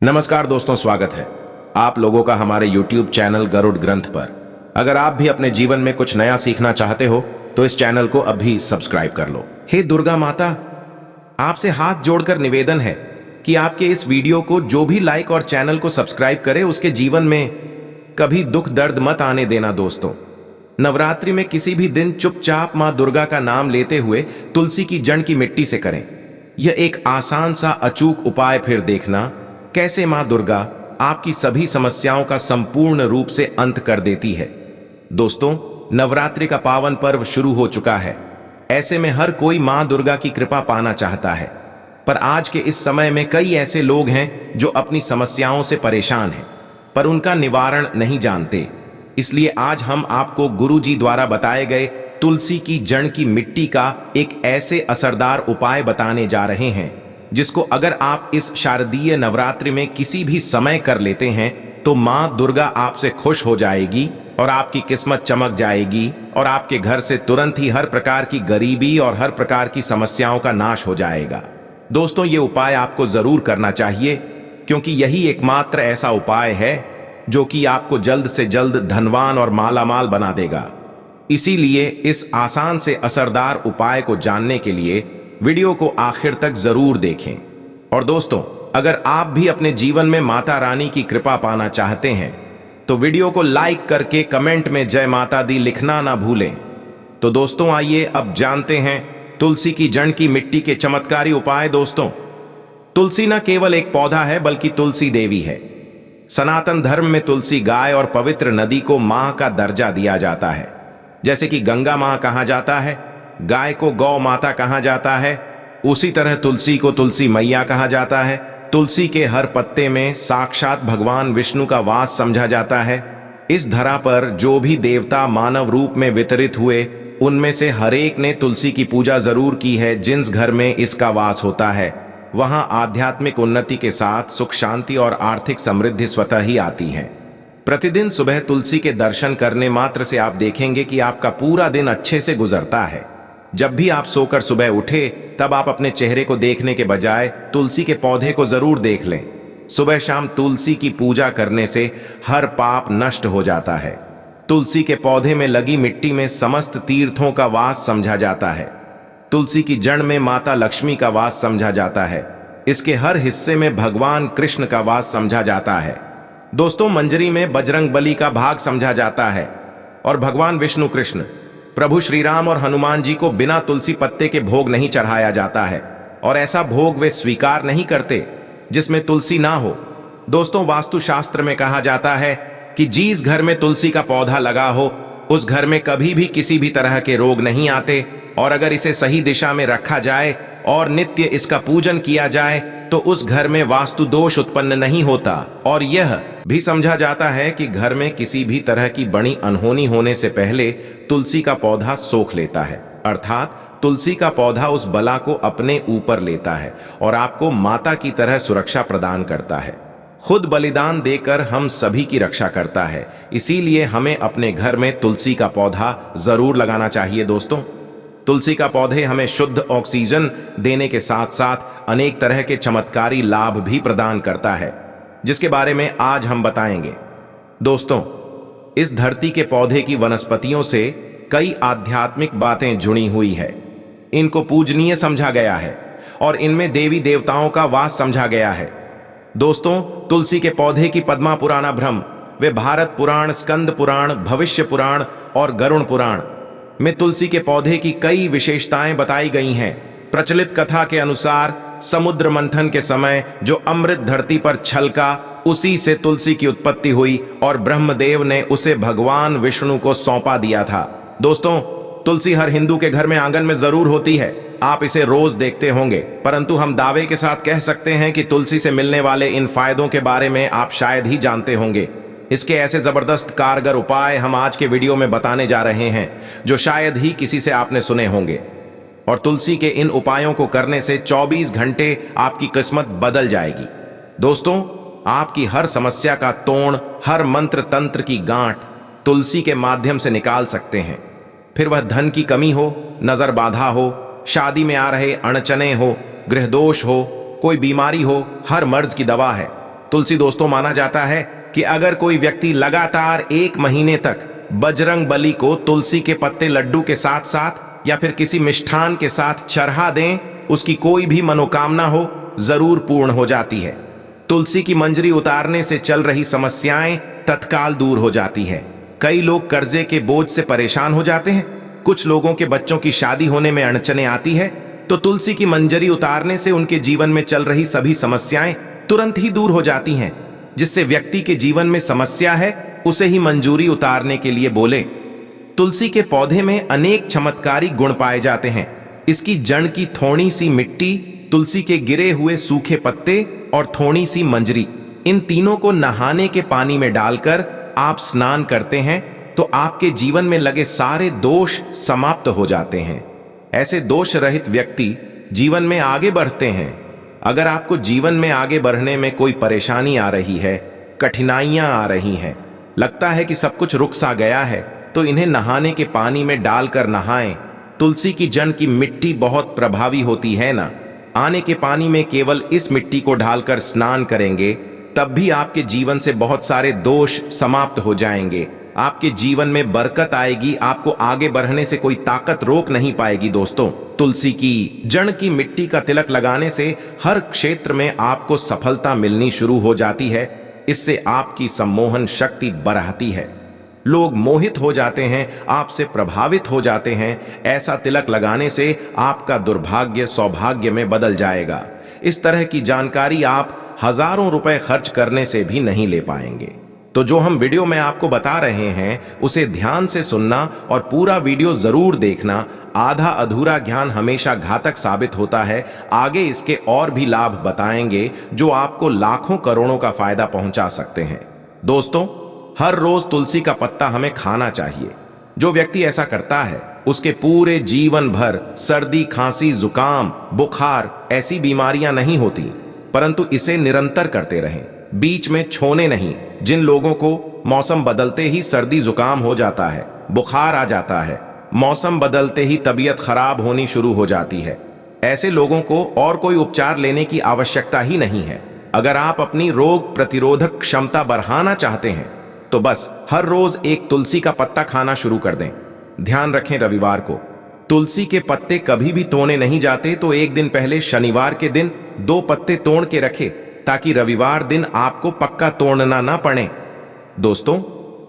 नमस्कार दोस्तों, स्वागत है आप लोगों का हमारे YouTube चैनल गरुड़ ग्रंथ पर। अगर आप भी अपने जीवन में कुछ नया सीखना चाहते हो तो इस चैनल को अभी सब्सक्राइब कर लो। हे दुर्गा माता, आपसे हाथ जोड़कर निवेदन है कि आपके इस वीडियो को जो भी लाइक और चैनल को सब्सक्राइब करे उसके जीवन में कभी दुख दर्द मत आने देना। दोस्तों, नवरात्रि में किसी भी दिन चुपचाप माँ दुर्गा का नाम लेते हुए तुलसी की जड़ की मिट्टी से करें। यह एक आसान सा अचूक उपाय, फिर देखना कैसे मां दुर्गा आपकी सभी समस्याओं का संपूर्ण रूप से अंत कर देती है। दोस्तों, नवरात्रि का पावन पर्व शुरू हो चुका है। ऐसे में हर कोई मां दुर्गा की कृपा पाना चाहता है, पर आज के इस समय में कई ऐसे लोग हैं जो अपनी समस्याओं से परेशान हैं पर उनका निवारण नहीं जानते। इसलिए आज हम आपको गुरु जी द्वारा बताए गए तुलसी की जड़ की मिट्टी का एक ऐसे असरदार उपाय बताने जा रहे हैं जिसको अगर आप इस शारदीय नवरात्रि में किसी भी समय कर लेते हैं तो मां दुर्गा आपसे खुश हो जाएगी और आपकी किस्मत चमक जाएगी और आपके घर से तुरंत ही हर प्रकार की गरीबी और हर प्रकार की समस्याओं का नाश हो जाएगा। दोस्तों, ये उपाय आपको जरूर करना चाहिए क्योंकि यही एकमात्र ऐसा उपाय है जो कि आपको जल्द से जल्द धनवान और मालामाल बना देगा। इसीलिए इस आसान से असरदार उपाय को जानने के लिए वीडियो को आखिर तक जरूर देखें। और दोस्तों, अगर आप भी अपने जीवन में माता रानी की कृपा पाना चाहते हैं तो वीडियो को लाइक करके कमेंट में जय माता दी लिखना ना भूलें। तो दोस्तों, आइए अब जानते हैं तुलसी की जड़ की मिट्टी के चमत्कारी उपाय। दोस्तों, तुलसी न केवल एक पौधा है बल्कि तुलसी देवी है। सनातन धर्म में तुलसी गाय और पवित्र नदी को मां का दर्जा दिया जाता है। जैसे कि गंगा मां कहा जाता है, गाय को गौ माता कहा जाता है, उसी तरह तुलसी को तुलसी मैया कहा जाता है। तुलसी के हर पत्ते में साक्षात भगवान विष्णु का वास समझा जाता है। इस धरा पर जो भी देवता मानव रूप में वितरित हुए उनमें से हर एक ने तुलसी की पूजा जरूर की है। जिस घर में इसका वास होता है वहां आध्यात्मिक उन्नति के साथ सुख शांति और आर्थिक समृद्धि स्वतः ही आती है। प्रतिदिन सुबह तुलसी के दर्शन करने मात्र से आप देखेंगे कि आपका पूरा दिन अच्छे से गुजरता है। जब भी आप सोकर सुबह उठे तब आप अपने चेहरे को देखने के बजाय तुलसी के पौधे को जरूर देख लें। सुबह शाम तुलसी की पूजा करने से हर पाप नष्ट हो जाता है। तुलसी के पौधे में लगी मिट्टी में समस्त तीर्थों का वास समझा जाता है। तुलसी की जड़ में माता लक्ष्मी का वास समझा जाता है। इसके हर हिस्से में भगवान कृष्ण का वास समझा जाता है। दोस्तों, मंजरी में बजरंगबली का भाग समझा जाता है और भगवान विष्णु कृष्ण, प्रभु श्री राम और हनुमान जी को बिना तुलसी पत्ते के भोग नहीं चढ़ाया जाता है और ऐसा भोग वे स्वीकार नहीं करते जिसमें तुलसी ना हो। दोस्तों, वास्तुशास्त्र में कहा जाता है कि जिस घर में तुलसी का पौधा लगा हो उस घर में कभी भी किसी भी तरह के रोग नहीं आते और अगर इसे सही दिशा में रखा जाए और नित्य इसका पूजन किया जाए तो उस घर में वास्तु दोष उत्पन्न नहीं होता। और यह भी समझा जाता है कि घर में किसी भी तरह की बड़ी अनहोनी होने से पहले तुलसी का पौधा सोख लेता है, अर्थात तुलसी का पौधा उस बला को अपने ऊपर लेता है और आपको माता की तरह सुरक्षा प्रदान करता है। खुद बलिदान देकर हम सभी की रक्षा करता है। इसीलिए हमें अपने घर में तुलसी का पौधा जरूर लगाना चाहिए। दोस्तों, तुलसी का पौधे हमें शुद्ध ऑक्सीजन देने के साथ साथ अनेक तरह के चमत्कारी लाभ भी प्रदान करता है, जिसके बारे में आज हम बताएंगे। दोस्तों, इस धरती के पौधे की वनस्पतियों से कई आध्यात्मिक बातें जुड़ी हुई है। इनको पूजनीय समझा गया है और इनमें देवी देवताओं का वास समझा गया है। दोस्तों, तुलसी के पौधे की पद्मा पुराण ब्रह्म वे भारत पुराण, स्कंद पुराण, भविष्य पुराण और गरुड़ पुराण में तुलसी के पौधे की कई विशेषताएं बताई गई हैं। प्रचलित कथा के अनुसार समुद्र मंथन के समय जो अमृत धरती पर छलका उसी से तुलसी की उत्पत्ति हुई और ब्रह्मदेव ने उसे भगवान विष्णु को सौंपा दिया था। दोस्तों, तुलसी हर हिंदू के घर में आंगन में जरूर होती है। आप इसे रोज देखते होंगे, परंतु हम दावे के साथ कह सकते हैं कि तुलसी से मिलने वाले इन फायदों के बारे में आप शायद ही जानते होंगे। इसके ऐसे जबरदस्त कारगर उपाय हम आज के वीडियो में बताने जा रहे हैं जो शायद ही किसी से आपने सुने होंगे। और तुलसी के इन उपायों को करने से 24 घंटे आपकी किस्मत बदल जाएगी। दोस्तों, आपकी हर समस्या का तोड़, हर मंत्र तंत्र की गांठ तुलसी के माध्यम से निकाल सकते हैं। फिर वह धन की कमी हो, नजर बाधा हो, शादी में आ रहे अड़चने हो, गृह दोष हो, कोई बीमारी हो, हर मर्ज की दवा है। तुलसी दोस्तों, माना जाता है कि अगर कोई व्यक्ति लगातार 1 महीने तक बजरंग बली को तुलसी के पत्ते लड्डू के साथ साथ या फिर किसी मिष्ठान के साथ चढ़ा दें, उसकी कोई भी मनोकामना हो जरूर पूर्ण हो जाती है। तुलसी की मंजरी उतारने से चल रही समस्याएं तत्काल दूर हो जाती है। कई लोग कर्जे के बोझ से परेशान हो जाते हैं, कुछ लोगों के बच्चों की शादी होने में अड़चने आती है, तो तुलसी की मंजरी उतारने से उनके जीवन में चल रही सभी समस्याएं तुरंत ही दूर हो जाती हैं। जिससे व्यक्ति के जीवन में समस्या है उसे ही मंजूरी उतारने के लिए बोले। तुलसी के पौधे में अनेक चमत्कारी गुण पाए जाते हैं। इसकी जड़ की थोड़ी सी मिट्टी, तुलसी के गिरे हुए सूखे पत्ते और थोड़ी सी मंजरी, इन तीनों को नहाने के पानी में डालकर आप स्नान करते हैं तो आपके जीवन में लगे सारे दोष समाप्त हो जाते हैं। ऐसे दोष रहित व्यक्ति जीवन में आगे बढ़ते हैं। अगर आपको जीवन में आगे बढ़ने में कोई परेशानी आ रही है, कठिनाइयां आ रही हैं, लगता है कि सब कुछ रुक सा गया है, तो इन्हें नहाने के पानी में डालकर नहाएं। तुलसी की जड़ की मिट्टी बहुत प्रभावी होती है ना। आने के पानी में केवल इस मिट्टी को डालकर स्नान करेंगे, तब भी आपके जीवन से बहुत सारे दोष समाप्त हो जाएंगे। आपके जीवन में बरकत आएगी, आपको आगे बढ़ने से कोई ताकत रोक नहीं पाएगी। दोस्तों, तुलसी की जड़ की मिट्टी का तिलक लगाने से हर क्षेत्र में आपको सफलता मिलनी शुरू हो जाती है। इससे आपकी सम्मोहन शक्ति बढ़ती है, लोग मोहित हो जाते हैं, आपसे प्रभावित हो जाते हैं। ऐसा तिलक लगाने से आपका दुर्भाग्य सौभाग्य में बदल जाएगा। इस तरह की जानकारी आप हजारों रुपए खर्च करने से भी नहीं ले पाएंगे। तो जो हम वीडियो में आपको बता रहे हैं उसे ध्यान से सुनना और पूरा वीडियो जरूर देखना। आधा अधूरा ज्ञान हमेशा घातक साबित होता है। आगे इसके और भी लाभ बताएंगे जो आपको लाखों करोड़ों का फायदा पहुंचा सकते हैं। दोस्तों, हर रोज तुलसी का पत्ता हमें खाना चाहिए। जो व्यक्ति ऐसा करता है उसके पूरे जीवन भर सर्दी, खांसी, जुकाम, बुखार ऐसी बीमारियां नहीं होती, परंतु इसे निरंतर करते रहें, बीच में छोड़े नहीं। जिन लोगों को मौसम बदलते ही सर्दी जुकाम हो जाता है, बुखार आ जाता है, मौसम बदलते ही तबीयत खराब होनी शुरू हो जाती है, ऐसे लोगों को और कोई उपचार लेने की आवश्यकता ही नहीं है। अगर आप अपनी रोग प्रतिरोधक क्षमता बढ़ाना चाहते हैं तो बस हर रोज एक तुलसी का पत्ता खाना शुरू कर दें। ध्यान रखें, रविवार को तुलसी के पत्ते कभी भी तोड़े नहीं जाते, तो एक दिन पहले शनिवार के दिन 2 पत्ते तोड़ के रखें ताकि रविवार दिन आपको पक्का तोड़ना ना पड़े। दोस्तों,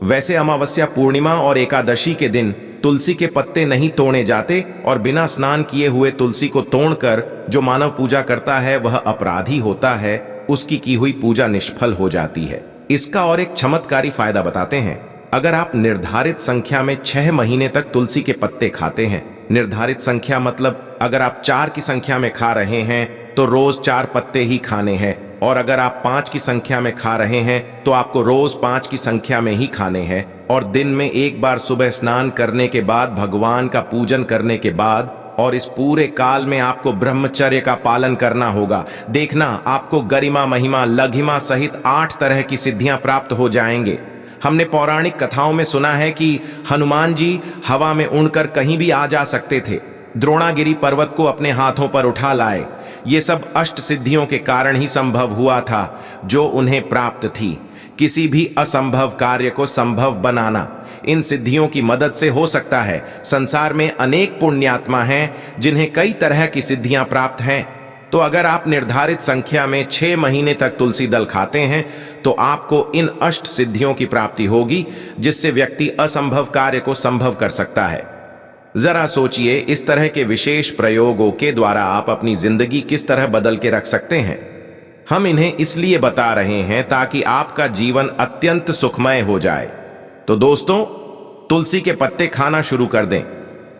वैसे अमावस्या, पूर्णिमा और एकादशी के दिन तुलसी के पत्ते नहीं तोड़े जाते और बिना स्नान किए हुए तुलसी को तोड़कर जो मानव पूजा करता है वह अपराधी होता है, उसकी की हुई पूजा निष्फल हो जाती है। इसका और एक चमत्कारी फायदा बताते हैं। अगर आप निर्धारित संख्या में 6 महीने तक तुलसी के पत्ते खाते हैं, निर्धारित संख्या मतलब अगर आप 4 की संख्या में खा रहे हैं तो रोज 4 पत्ते ही खाने हैं, और अगर आप 5 की संख्या में खा रहे हैं तो आपको रोज 5 की संख्या में ही खाने हैं, और दिन में एक बार सुबह स्नान करने के बाद, भगवान का पूजन करने के बाद, और इस पूरे काल में आपको ब्रह्मचर्य का पालन करना होगा। देखना, आपको गरिमा, महिमा, लघिमा सहित 8 तरह की सिद्धियां प्राप्त हो जाएंगे। हमने पौराणिक कथाओं में सुना है कि हनुमान जी हवा में उड़कर कहीं भी आ जा सकते थे, द्रोणागिरी पर्वत को अपने हाथों पर उठा लाए। ये सब अष्ट सिद्धियों के कारण ही संभव हुआ था जो उन्हें प्राप्त थी। किसी भी असंभव कार्य को संभव बनाना इन सिद्धियों की मदद से हो सकता है। संसार में अनेक पुण्यात्मा हैं जिन्हें कई तरह की सिद्धियां प्राप्त हैं। तो अगर आप निर्धारित संख्या में 6 महीने तक तुलसी दल खाते हैं तो आपको इन अष्ट सिद्धियों की प्राप्ति होगी, जिससे व्यक्ति असंभव कार्य को संभव कर सकता है। जरा सोचिए, इस तरह के विशेष प्रयोगों के द्वारा आप अपनी जिंदगी किस तरह बदल के रख सकते हैं। हम इन्हें इसलिए बता रहे हैं ताकि आपका जीवन अत्यंत सुखमय हो जाए। तो दोस्तों, तुलसी के पत्ते खाना शुरू कर दें।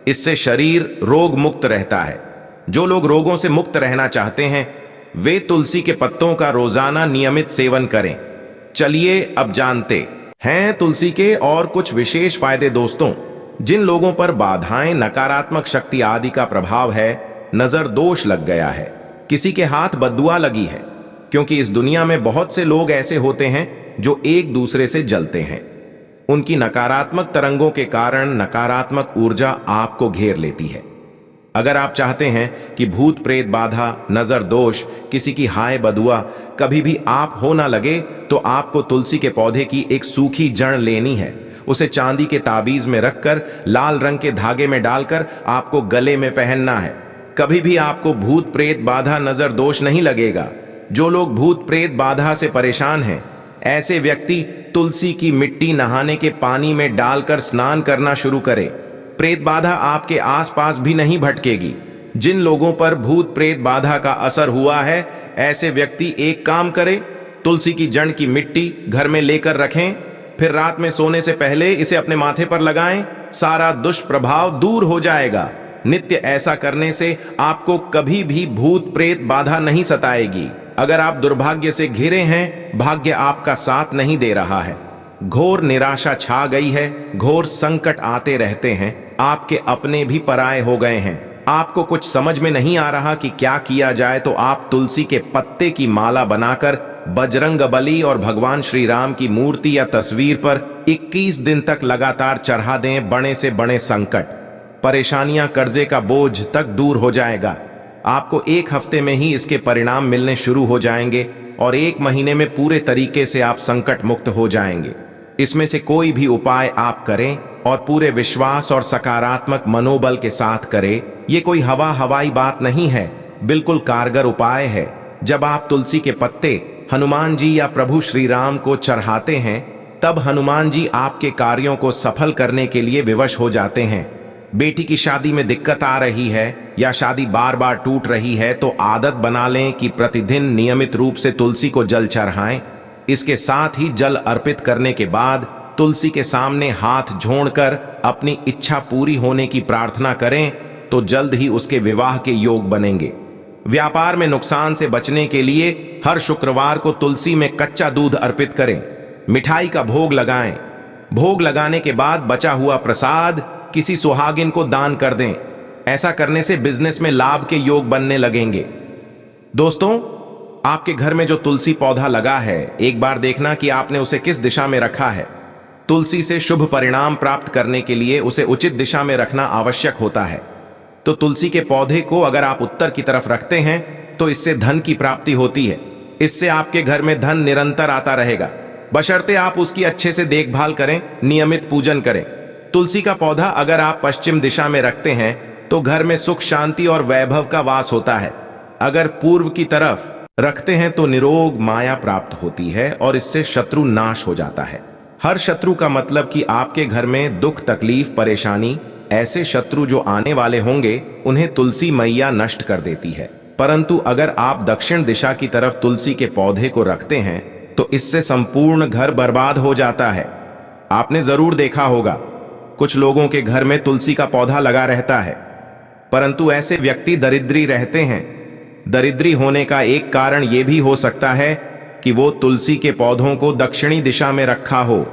इससे शरीर रोग मुक्त रहता है। जो लोग रोगों से मुक्त रहना चाहते हैं वे तुलसी के पत्तों का रोजाना नियमित सेवन करें। चलिए अब जानते हैं तुलसी के और कुछ विशेष फायदे। दोस्तों, जिन लोगों पर बाधाएं, नकारात्मक शक्ति आदि का प्रभाव है, नजर दोष लग गया है, किसी के हाथ बद्दुआ लगी है, क्योंकि इस दुनिया में बहुत से लोग ऐसे होते हैं जो एक दूसरे से जलते हैं। उनकी नकारात्मक तरंगों के कारण नकारात्मक ऊर्जा आपको घेर लेती है। अगर आप चाहते हैं कि भूत प्रेत बाधा, नजर दोष, किसी की हाय बदुआ कभी भी आप हो ना लगे, तो आपको तुलसी के पौधे की एक सूखी जड़ लेनी है। उसे चांदी के ताबीज में रखकर लाल रंग के धागे में डालकर आपको गले में पहनना है। कभी भी आपको भूत प्रेत बाधा, नजर दोष नहीं लगेगा। जो लोग भूत प्रेत बाधा से परेशान हैं, ऐसे व्यक्ति तुलसी की मिट्टी नहाने के पानी में डालकर स्नान करना शुरू करें। प्रेत बाधा आपके आसपास भी नहीं भटकेगी। जिन लोगों पर भूत प्रेत बाधा का असर हुआ है, ऐसे व्यक्ति एक काम करें, तुलसी की जड़ की मिट्टी घर में लेकर रखें, फिर रात में सोने से पहले इसे अपने माथे पर लगाएं। सारा दुष्प्रभाव दूर हो जाएगा। नित्य ऐसा करने से आपको कभी भी भूत प्रेत बाधा नहीं सताएगी। अगर आप दुर्भाग्य से घिरे हैं, भाग्य आपका साथ नहीं दे रहा है, घोर निराशा छा गई है, घोर संकट आते रहते हैं, आपके अपने भी पराये हो गए हैं, आपको कुछ समझ में नहीं आ रहा कि क्या किया जाए, तो आप तुलसी के पत्ते की माला बनाकर बजरंगबली और भगवान श्री राम की मूर्ति या तस्वीर पर 21 दिन तक लगातार चढ़ा दें। बड़े से बड़े संकट, परेशानियां, कर्जे का बोझ तक दूर हो जाएगा। आपको 1 हफ्ते में ही इसके परिणाम मिलने शुरू हो जाएंगे और 1 महीने में पूरे तरीके से आप संकट मुक्त हो जाएंगे। इसमें से कोई भी उपाय आप करें और पूरे विश्वास और सकारात्मक मनोबल के साथ करें। ये कोई हवाई बात नहीं है, बिल्कुल कारगर उपाय है। जब आप तुलसी के पत्ते हनुमान जी या प्रभु श्री राम को चढ़ाते हैं, तब हनुमान जी आपके कार्यों को सफल करने के लिए विवश हो जाते हैं। बेटी की शादी में दिक्कत आ रही है या शादी बार बार टूट रही है, तो आदत बना लें कि प्रतिदिन नियमित रूप से तुलसी को जल चढ़ाएं। इसके साथ ही जल अर्पित करने के बाद तुलसी के सामने हाथ जोड़कर अपनी इच्छा पूरी होने की प्रार्थना करें, तो जल्द ही उसके विवाह के योग बनेंगे। व्यापार में नुकसान से बचने के लिए हर शुक्रवार को तुलसी में कच्चा दूध अर्पित करें, मिठाई का भोग लगाएं। भोग लगाने के बाद बचा हुआ प्रसाद किसी सुहागिन को दान कर दें। ऐसा करने से बिजनेस में लाभ के योग बनने लगेंगे। दोस्तों, आपके घर में जो तुलसी पौधा लगा है, एक बार देखना कि आपने उसे किस दिशा में रखा है। तुलसी से शुभ परिणाम प्राप्त करने के लिए उसे उचित दिशा में रखना आवश्यक होता है। तो तुलसी के पौधे को अगर आप उत्तर की तरफ रखते हैं, तो इससे धन की प्राप्ति होती है। इससे आपके घर में धन निरंतर आता रहेगा, बशर्ते आप उसकी अच्छे से देखभाल करें, नियमित पूजन करें। तुलसी का पौधा अगर आप पश्चिम दिशा में रखते हैं, तो घर में सुख, शांति और वैभव का वास होता है। अगर पूर्व की तरफ रखते हैं तो निरोग माया प्राप्त होती है और इससे शत्रु नाश हो जाता है। हर शत्रु का मतलब कि आपके घर में दुख, तकलीफ, परेशानी, ऐसे शत्रु जो आने वाले होंगे, उन्हें तुलसी मैया नष्ट कर देती है। परंतु अगर आप दक्षिण दिशा की तरफ तुलसी के पौधे को रखते हैं, तो इससे संपूर्ण घर बर्बाद हो जाता है। आपने जरूर देखा होगा, कुछ लोगों के घर में तुलसी का पौधा लगा रहता है, परंतु ऐसे व्यक्ति दरिद्री रहते हैं। दरिद्री होने का एक कारण यह भी हो सकता है कि वो तुलसी के पौधों को दक्षिणी दिशा में रखा हो।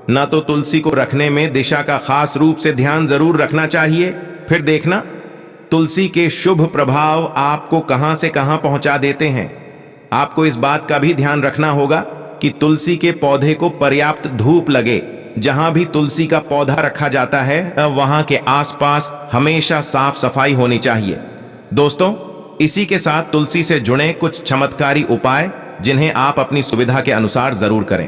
न तो तुलसी को रखने में दिशा का खास रूप से ध्यान जरूर रखना चाहिए। फिर देखना, तुलसी के शुभ प्रभाव आपको कहां से कहां पहुंचा देते हैं। आपको इस बात का भी ध्यान रखना होगा कि तुलसी के पौधे को पर्याप्त धूप लगे। जहां भी तुलसी का पौधा रखा जाता है, वहां के आसपास हमेशा साफ सफाई होनी चाहिए। दोस्तों, इसी के साथ तुलसी से जुड़े कुछ चमत्कारी उपाय जिन्हें आप अपनी सुविधा के अनुसार जरूर करें।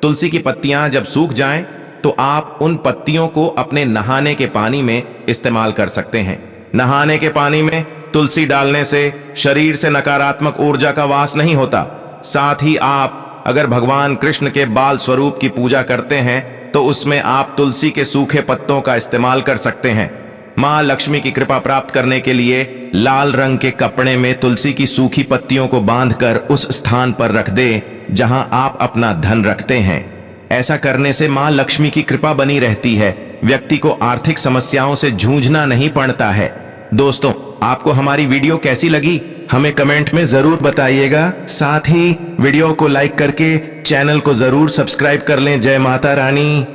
तुलसी की पत्तियां जब सूख जाएं, तो आप उन पत्तियों को अपने नहाने के पानी में इस्तेमाल कर सकते हैं। नहाने के पानी में तुलसी डालने से शरीर से नकारात्मक ऊर्जा का वास नहीं होता। साथ ही आप अगर भगवान कृष्ण के बाल स्वरूप की पूजा करते हैं, तो उसमें आप तुलसी के सूखे पत्तों का इस्तेमाल कर सकते हैं। मां लक्ष्मी की कृपा प्राप्त करने के लिए लाल रंग के कपड़े में तुलसी की सूखी पत्तियों को बांधकर उस स्थान पर रख दे जहां आप अपना धन रखते हैं। ऐसा करने से मां लक्ष्मी की कृपा बनी रहती है। व्यक्ति को आर्थिक समस्याओं से जूझना नहीं पड़ता है। दोस्तों, आपको हमारी वीडियो कैसी लगी, हमें कमेंट में जरूर बताइएगा। साथ ही वीडियो को लाइक करके चैनल को जरूर सब्सक्राइब कर लें। जय माता रानी।